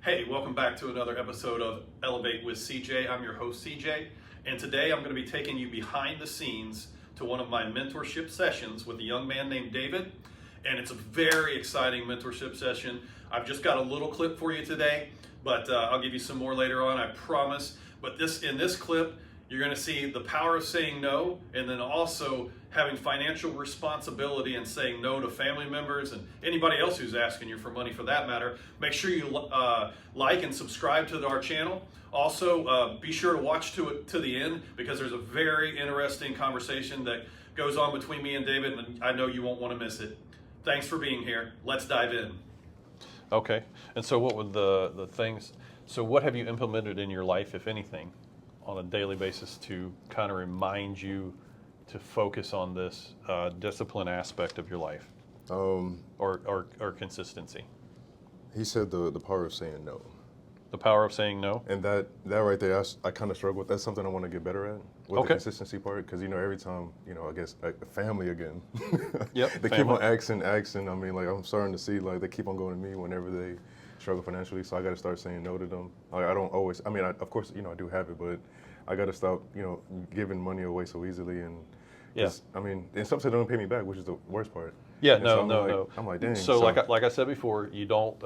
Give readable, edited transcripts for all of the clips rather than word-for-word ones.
Hey, welcome back to another episode of Elevate with CJ. I'm your host, CJ, and today I'm going to be taking you behind the scenes to one of my mentorship sessions with a young man named David, and it's a very exciting mentorship session. I've just got a little clip for you today, but I'll give you some more later on, I promise. But in this clip, you're going to see the power of saying no, and then also having financial responsibility and saying no to family members and anybody else who's asking you for money for that matter. Make sure you like and subscribe to our channel. Also, be sure to watch to the end because there's a very interesting conversation that goes on between me and David, and I know you won't want to miss it. Thanks for being here. Let's dive in. Okay, and so what would the things, so what have you implemented in your life, if anything, on a daily basis to kind of remind you to focus on this discipline aspect of your life, or consistency? He said the power of saying no. The power of saying no? And that right there, I kind of struggle with. That's something I want to get better at, with the consistency part, because, every time, I guess, like, family again. Yep, they keep on asking. I mean, like, I'm starting to see, like, they keep on going to me whenever they struggle financially, so I got to start saying no to them. Like, I don't always, of course, I do have it, but I got to stop, giving money away so easily, and and some say they don't pay me back, which is the worst part. Yeah, and no. I'm like, dang. So like I said before, you don't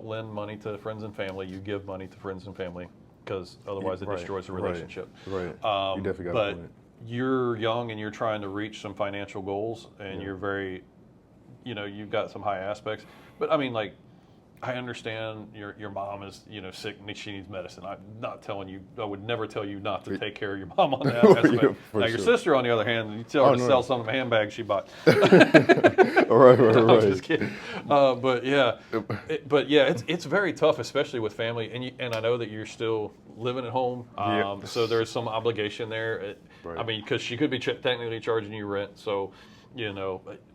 lend money to friends and family. You give money to friends and family because otherwise it destroys the relationship. Right. You definitely got but a point. You're young and you're trying to reach some financial goals, and you're very, you've got some high aspects. But I mean, like, I understand your mom is sick and she needs medicine. I'm not telling you. I would never tell you not to take care of your mom on that aspect. Now your sister, on the other hand, you tell her to sell some of the handbags she bought. right. I'm just kidding. But yeah, it's very tough, especially with family. And I know that you're still living at home, so there's some obligation there. Right. I mean, because she could be technically charging you rent, so.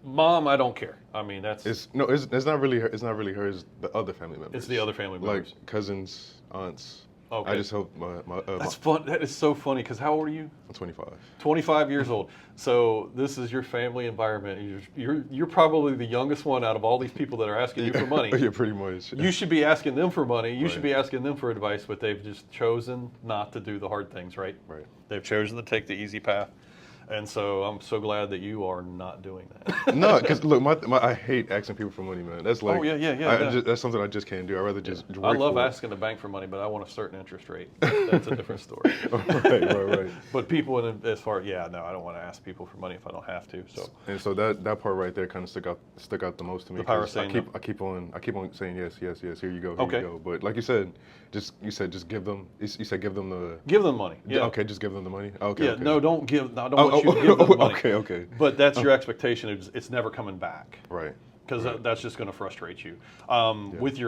Mom, I don't care. I mean, it's not really her. It's not really her. It's the other family members. It's the other family members, like cousins, aunts. Okay. I just hope That's fun. That is so funny. Because how old are you? I'm 25. 25 years old. So this is your family environment. You're probably the youngest one out of all these people that are asking you for money. Yeah, pretty much. You should be asking them for money. You should be asking them for advice, but they've just chosen not to do the hard things, right? Right. They've chosen to take the easy path. And so I'm so glad that you are not doing that. No, because look, I hate asking people for money, man. That's like, that's something I just can't do. I'd rather just work I love for asking the bank for money, but I want a certain interest rate. That's a different story. Right. But people, I don't want to ask people for money if I don't have to. So that part right there kind of stuck out the most to me. The power of saying I keep on saying yes. Here you go. Okay. You go. But like you said, just give them. You said give them money. Yeah. Okay, just give them the money. Okay. Yeah. Okay. No, don't give. I don't want you to give them the money. Okay. But that's your expectation. It's never coming back. Right. Because that's just going to frustrate you. With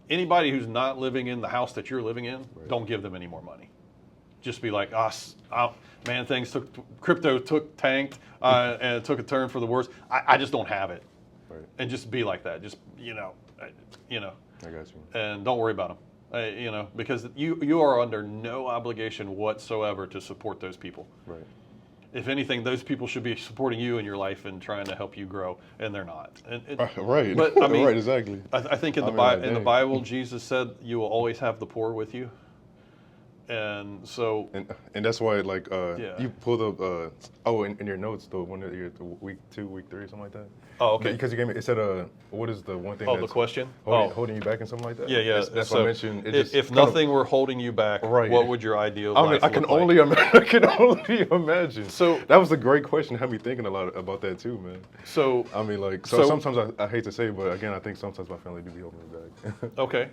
anybody who's not living in the house that you're living in, don't give them any more money. Just be like, man, crypto tanked, and it took a turn for the worse. I just don't have it. Right. And just be like that. Just I got you. And don't worry about them. Because you are under no obligation whatsoever to support those people. Right. If anything, those people should be supporting you in your life and trying to help you grow, and they're not. Right. But I mean, right, exactly. I think in the Bible, Jesus said, "You will always have the poor with you," and so. And that's why, like, you pulled up. In your notes, the one that you're week 2, week 3, something like that. Oh, okay. Because you gave me, it said, what is the one thing? The question. Holding you back and something like that. Yeah. That's what I mentioned. If nothing were holding you back, what would your ideal life I can look only like? I can only imagine. So that was a great question. It had me thinking a lot about that too, man. So I mean, like, sometimes I hate to say, but again, I think sometimes my family do be holding me back. Okay.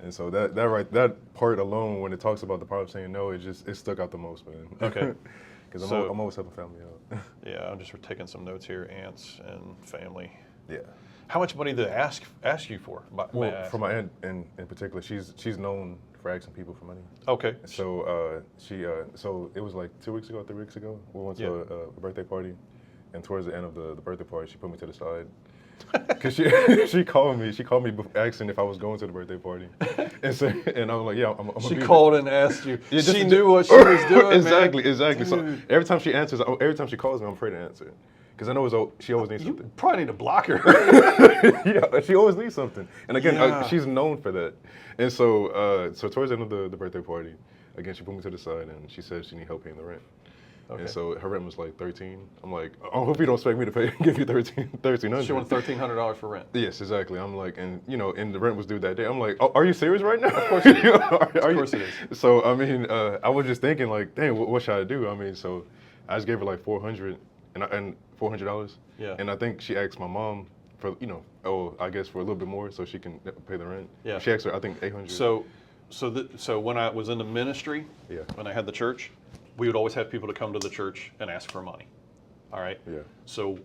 And so that part alone, when it talks about the power of saying no, it stuck out the most, man. Okay. Because I'm always helping family out. Yeah, I'm just taking some notes here. Aunts and family. Yeah. How much money did they ask you for? Well, for my aunt in particular, she's known for asking people for money. Okay. So so it was like 2 weeks ago, 3 weeks ago. We went to a birthday party, and towards the end of the birthday party, she put me to the side. Cause she called me asking if I was going to the birthday party, and I was like, yeah, I'm. She called and asked you. She knew what she was doing. Exactly. Man. So every time she calls me, I'm afraid to answer. because I know she always needs You something. probably need to block her. Yeah, she always needs something. And again, Yeah. she's known for that. And so, so towards the end of the birthday party, again, she put me to the side and she said she need help paying the rent. Okay. And so her rent was like 13. I'm like, I hope you don't expect me to give you 1300. She wanted $1,300 for rent. Yes, exactly. I'm like, and and the rent was due that day. I'm like, oh, are you serious right now? Of course it is. Of course it is. So I mean, I was just thinking like, dang, what should I do? I mean, so I just gave her like $400 and $400. Yeah. And I think she asked my mom for I guess for a little bit more so she can pay the rent. Yeah. She asked her, I think $800. So when I was in the ministry, Yeah. when I had the church, we would always have people to come to the church and ask for money. All right. Yeah. So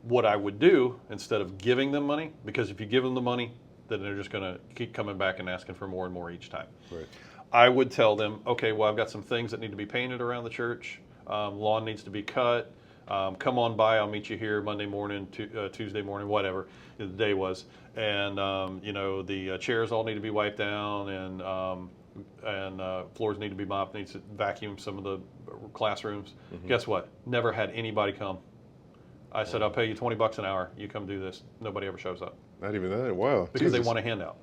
what I would do instead of giving them money, because if you give them the money, then they're just going to keep coming back and asking for more and more each time. Right. I would tell them, okay, well, I've got some things that need to be painted around the church. Lawn needs to be cut. Come on by. I'll meet you here Monday morning, Tuesday morning, whatever the day was. And the chairs all need to be wiped down, and floors need to be mopped. Needs to vacuum some of the classrooms. Mm-hmm. Guess what? Never had anybody come. I said, I'll pay you $20 an hour. You come do this. Nobody ever shows up Not even that. Wow. because they Jesus. want a handout.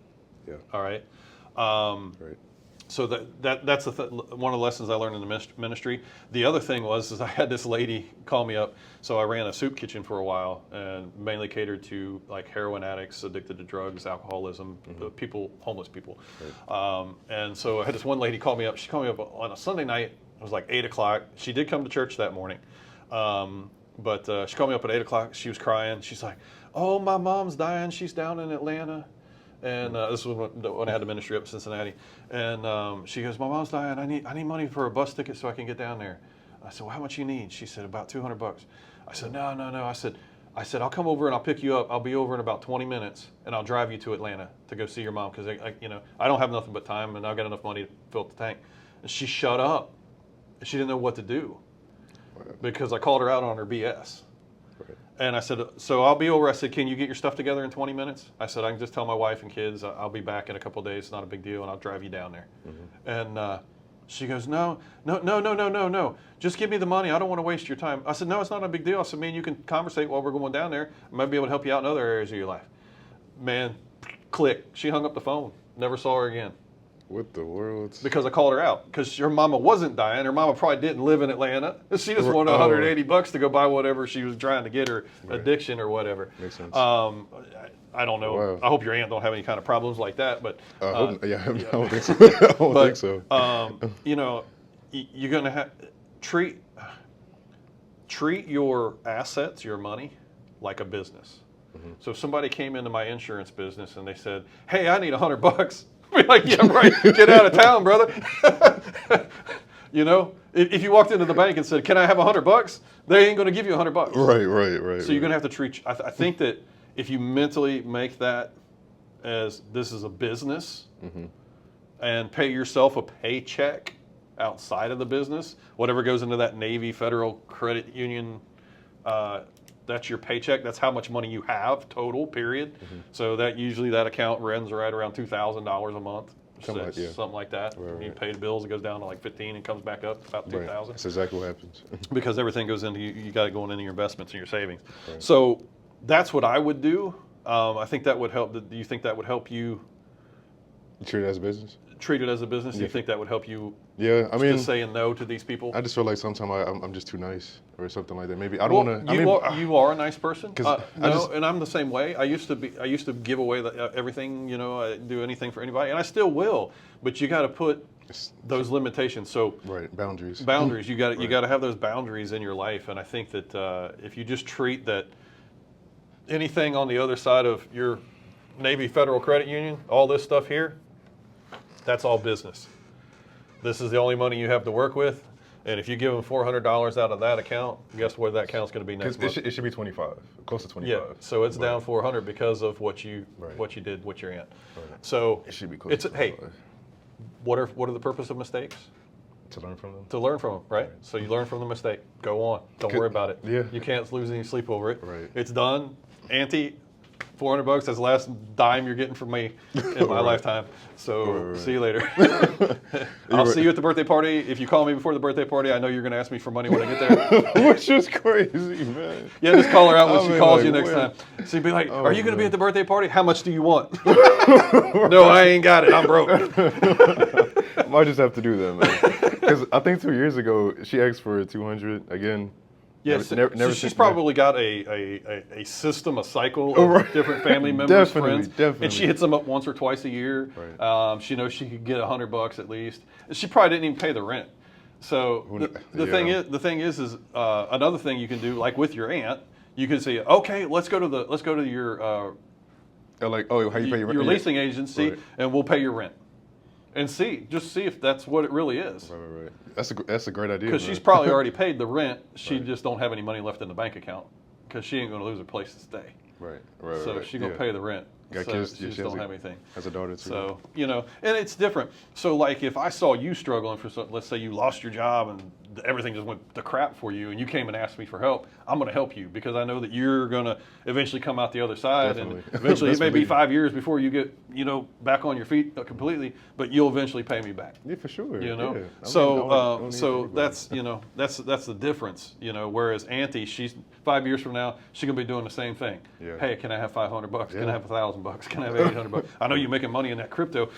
Yeah. All right. Right. So that's one of the lessons I learned in the ministry. The other thing was I had this lady call me up. So I ran a soup kitchen for a while and mainly catered to like heroin addicts, addicted to drugs, alcoholism, the people, homeless people. Right. And so I had this one lady call me up. She called me up on a Sunday night. It was like 8 o'clock. She did come to church that morning. But she called me up at 8 o'clock. She was crying. She's like, oh, my mom's dying. She's down in Atlanta. And this was when I had the ministry up in Cincinnati. And she goes, my mom's dying. I need money for a bus ticket so I can get down there. I said, well, how much you need? She said, about $200. I said, no. I said, I'll come over and I'll pick you up. I'll be over in about 20 minutes, and I'll drive you to Atlanta to go see your mom because I don't have nothing but time, and I've got enough money to fill up the tank. And she shut up. She didn't know what to do because I called her out on her BS. Right. And I said, so I'll be over. I said, can you get your stuff together in 20 minutes? I said, I can just tell my wife and kids I'll be back in a couple of days. It's not a big deal, and I'll drive you down there. Mm-hmm. And she goes, no. Just give me the money. I don't want to waste your time. I said, no, it's not a big deal. I said, man, you can conversate while we're going down there. I might be able to help you out in other areas of your life. Man, click. She hung up the phone. Never saw her again. What the world? Because I called her out. Because her mama wasn't dying. Her mama probably didn't live in Atlanta. She just wanted $180 to go buy whatever she was trying to get her addiction or whatever. Makes sense. I don't know. Wow. I hope your aunt don't have any kind of problems like that. But I don't think so. I don't think so. You're gonna have treat your assets, your money, like a business. Mm-hmm. So if somebody came into my insurance business and they said, "Hey, I need $100," I'd be like, "Yeah, right. Get out of town, brother." If you walked into the bank and said, "Can I have $100?" They ain't going to give you $100. Right. So you're going to have to treat. I think that if you mentally make that as this is a business, and pay yourself a paycheck outside of the business, whatever goes into that Navy Federal Credit Union, that's your paycheck. That's how much money you have total, period. So that usually that account runs right around $2,000 a month. Something like that. Right. You pay the bills, it goes down to like 15 and comes back up about 2,000. Right. That's exactly what happens. Because everything goes into you got it going into your investments and your savings. Right. So that's what I would do. I think that would help. Do you think that would help you You treat it as a business? treat it as a business? Do you think that would help you? Yeah, I mean, just saying no to these people. I just feel like sometimes I'm just too nice or something like that. Maybe I don't want to. You are a nice person. 'Cause and I'm the same way. I used to give away everything. I do anything for anybody, and I still will. But you got to put those limitations. So boundaries. Boundaries. You got to have those boundaries in your life, and I think that if you just treat that anything on the other side of your Navy Federal Credit Union, all this stuff here, that's all business. This is the only money you have to work with, and if you give them $400 out of that account, guess where that account's going to be next month? It should be 25, close to 25. Yeah, so it's down $400 because of what you did with your aunt. Right. So it should be close to 25. Hey, what are the purpose of mistakes? To learn from them. To learn from them, right? So you learn from the mistake. Go on. Don't worry about it. Yeah. You can't lose any sleep over it. Right. It's done. Auntie, $400. That's the last dime you're getting from me in my Right. lifetime. So Right. see you later. I'll see you at the birthday party. If you call me before the birthday party, I know you're going to ask me for money when I get there. Which is crazy, man. Yeah, just call her out when I she mean, calls like, you next where- time. So you'd be like, Oh, are you going to be man. at the birthday party? How much do you want? No, I ain't got it. I'm broke. Might just have to do that, man. Because I think 2 years ago she asked for 200 again. Yes, never she's since- probably got a system, a cycle Oh, of right. different family members, Definitely, friends, and definitely. she hits them up once or twice a year. Right. She knows she could get $100 at least. She probably didn't even pay the rent. So the Yeah. thing is another thing you can do, like with your aunt, you can say, okay, let's go to your Like, oh, how you pay your rent? your Yeah. leasing agency, Right. and we'll pay your rent, and just see if that's what it really is. Right. That's a great idea. Because man. she's probably already paid the rent. She Right. just don't have any money left in the bank account because she ain't going to lose her place to stay. right. So she's going to pay the rent. Got so kids, she yeah, just she has don't a- have anything. Has a daughter too. So, and it's different. So like if I saw you struggling for something, let's say you lost your job and everything just went to crap for you and you came and asked me for help, I'm going to help you because I know that you're going to eventually come out the other side. Definitely. And eventually it Best may be believe. 5 years before you get, back on your feet completely, but you'll eventually pay me back. Yeah, for sure. You know, Yeah. I so don't need so anybody. that's the difference. Whereas Auntie, she's 5 years from now, she's gonna be doing the same thing. Yeah. Hey, can I have $500? Can I Yeah. have $1,000? Can I have $800? I know you're making money in that crypto.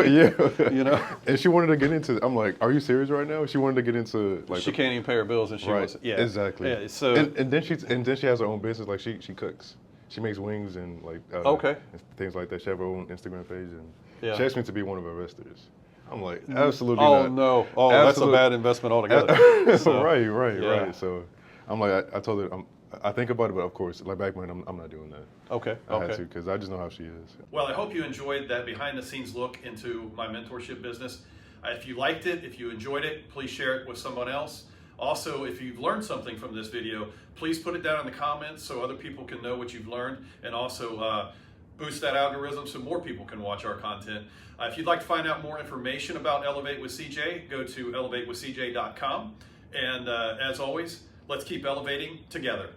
yeah. And she wanted to get into. I'm like, are you serious right now? She wanted to get into like. She can't even pay her bills, and she Right. wants. Yeah. Exactly. Yeah. So and then she has her own business. Like she cooks. She makes wings and like Okay. and things like that. She has her own Instagram page and Yeah. she asked me to be one of her investors. I'm like, absolutely oh not. no! Oh, that's a Absolute- bad investment altogether. So, right. yeah. So I'm like, I told her, I think about it, but of course, like back when I'm not doing that. Okay. I had Okay. to because I just know how she is. Well, I hope you enjoyed that behind the scenes look into my mentorship business. If you liked it, if you enjoyed it, please share it with someone else. Also, if you've learned something from this video, please put it down in the comments so other people can know what you've learned, and also boost that algorithm so more people can watch our content. If you'd like to find out more information about Elevate with CJ, go to elevatewithcj.com. And as always, let's keep elevating together.